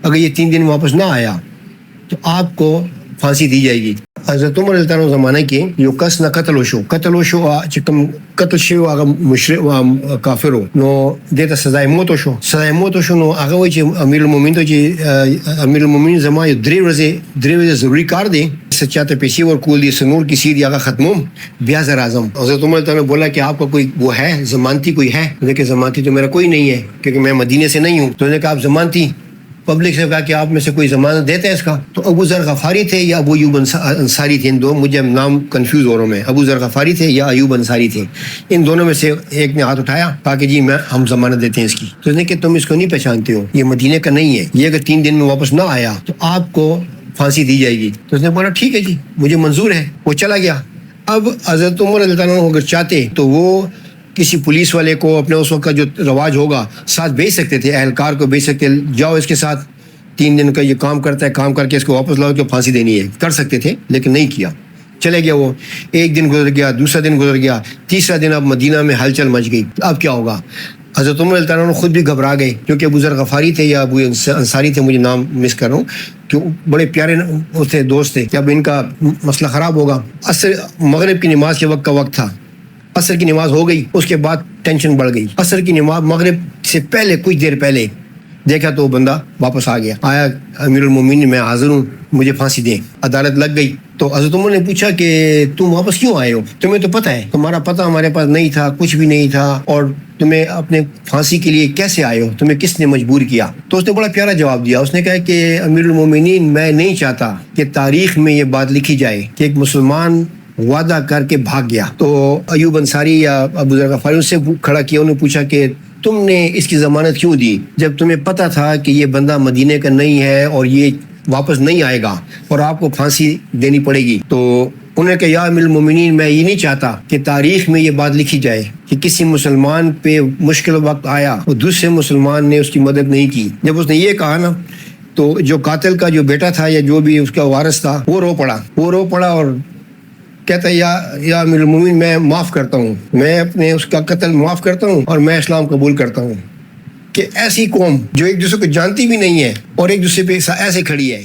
اگر یہ 3 دن میں واپس نہ آیا تو آپ کو پھانسی دی جائے گی. حضرت عمر رضی اللہ عنہ زمانہ کے جو کس نہ قتل وشو چکم قتل شو اگر مشرک کافر ہو نو دیتا سزائے موت وشو نو اگر وہ امیر المومنین تو امیر المومنین زمان درې ورځې ضروری کار دے سچاتے پیشی اور کول دی سنور کی سیدھی آگا ختموم بیازر اعظم. حضرت عمر رضی اللہ عنہ بولا کہ آپ کا کوئی وہ ہے ضمانتی کوئی ہے؟ لیکن ضمانتی تو میرا کوئی نہیں ہے کیونکہ میں مدینے سے نہیں ہوں. تو انہوں نے کہا آپ ضمانتی پبلک سے کہا کہ آپ میں سے کوئی ضمانت دیتے ہیں اس کا. تو ابو ذر غفاری تھے یا ابو ایوب انصاری تھے, ان دو مجھے نام کنفیوز ہو رہا ہوں میں, ابو ذر غفاری تھے یا ایوب انصاری تھے, ان دونوں میں سے ایک نے ہاتھ اٹھایا کہا کہ جی ہم ضمانت دیتے ہیں اس کی. تو اس نے کہ تم اس کو نہیں پہچانتے ہو, یہ مدینے کا نہیں ہے, یہ اگر 3 دن میں واپس نہ آیا تو آپ کو پھانسی دی جائے گی. تو اس نے بولا ٹھیک ہے جی مجھے منظور ہے, وہ چلا گیا. اب حضرت عمر رضی اللہ عنہ اگر چاہتے تو وہ کسی پولیس والے کو اپنے اس وقت کا جو رواج ہوگا ساتھ بھیج سکتے تھے, اہلکار کو بھیج سکتے, جاؤ اس کے ساتھ 3 دن کا یہ کام کرتا ہے, کام کر کے اس کو واپس لاؤ کہ پھانسی دینی ہے, کر سکتے تھے لیکن نہیں کیا. چلے گیا وہ, 1 دن گزر گیا, دوسرا دن گزر گیا, تیسرا دن اب مدینہ میں ہلچل مچ گئی. اب کیا ہوگا؟ حضرت عمر رضی اللہ عنہ خود بھی گھبرا گئے کیونکہ ابو ذر غفاری تھے یا ابو انصاری تھے, مجھے نام مس کر رہا ہوں, کہ بڑے پیارے تھے, دوست تھے, کہ اب ان کا مسئلہ خراب ہوگا. عصر مغرب کی نماز کے وقت تھا, عصر کی نماز ہو گئی, اس کے بعد ٹینشن بڑھ گئی. عصر کی نماز مغرب سے پہلے کچھ دیر پہلے دیکھا تو وہ بندہ واپس آ گیا, آیا امیر المومنین میں حاضر ہوں, مجھے پھانسی دیں. عدالت لگ گئی. تو حضرت عمر نے پوچھا کہ تم واپس کیوں آئے ہو؟ تمہیں تو پتہ ہے, تمہارا پتہ ہمارے پاس نہیں تھا, کچھ بھی نہیں تھا, اور تمہیں اپنے پھانسی کے لیے کیسے آئے ہو, تمہیں کس نے مجبور کیا؟ تو اس نے بڑا پیارا جواب دیا. اس نے کہا کہ امیر المومنین میں نہیں چاہتا کہ تاریخ میں یہ بات لکھی جائے کہ ایک مسلمان وعدہ کر کے بھاگ گیا. تو ایوب انصاری یا ابو ذر غفاری سے کھڑا کیا, انہوں نے پوچھا کہ تم نے اس کی ضمانت کیوں دی جب تمہیں پتہ تھا کہ یہ بندہ مدینے کا نہیں ہے اور یہ واپس نہیں آئے گا اور آپ کو پھانسی دینی پڑے گی؟ تو انہوں نے کہا یا امیر المومنین میں یہ نہیں چاہتا کہ تاریخ میں یہ بات لکھی جائے کہ کسی مسلمان پہ مشکل وقت آیا اور دوسرے مسلمان نے اس کی مدد نہیں کی. جب اس نے یہ کہا نا تو جو قاتل کا جو بیٹا تھا یا جو بھی اس کا وارث تھا وہ رو پڑا اور کہتا ہے یا امیر المومنین میں معاف کرتا ہوں, میں اپنے اس کا قتل معاف کرتا ہوں اور میں اسلام قبول کرتا ہوں. کہ ایسی قوم جو ایک دوسرے کو جانتی بھی نہیں ہے اور ایک دوسرے پہ ایسے کھڑی ہے.